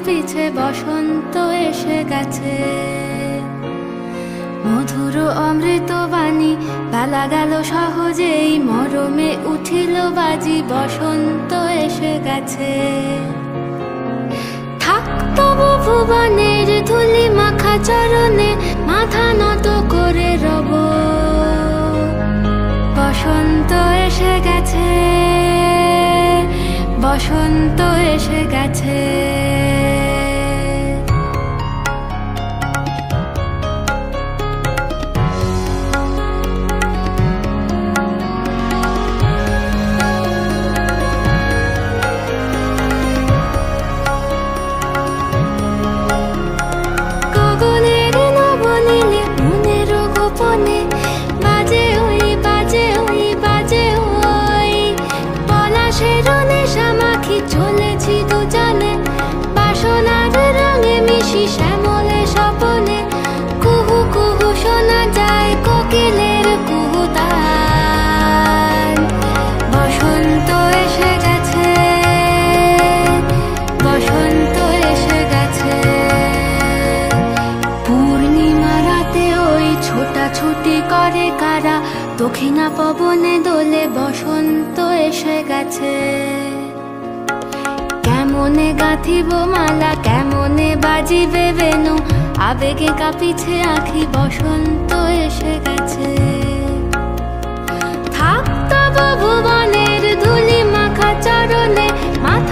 পিছে বসন্ত এসে গেছে। মধুর অমৃত বাণী বেলা গেল সহজেই, মরমে উঠিল বাজি বসন্ত এসে গেছে। থাক তবু ভুবনের ধুলি মাখা চরণে, মাথা নত করে রব। বসন্ত এসে গেছে, বসন্ত এসে গেছে। গগনের নবনীলে মনের গোপনে বাজে ওই বাজে ওই বাজে ওই, পলাশের নেশা মাখি চলেছি দুজনে, বাসনার রঙে মিশি শ্যামলে স্বপনে। কুহু কুহু শোনা যায় কোকিলের কুহুতান। বসন্ত এসে গেছে, বসন্ত এসে গেছে। পূর্ণিমা রাতে ওই ছোটাছুটি করে কারা, দক্ষিণা পবনে দোলে বসন্ত এসে গেছে। কেমনে গাঁথিব মালা, কেমনে বাজিবে বেনু, আবেগে কাঁপিছে আঁখি বসন্ত এসে গেছে। থাক তবু ভুবনের ধুলি মাখা চরণে, মাথা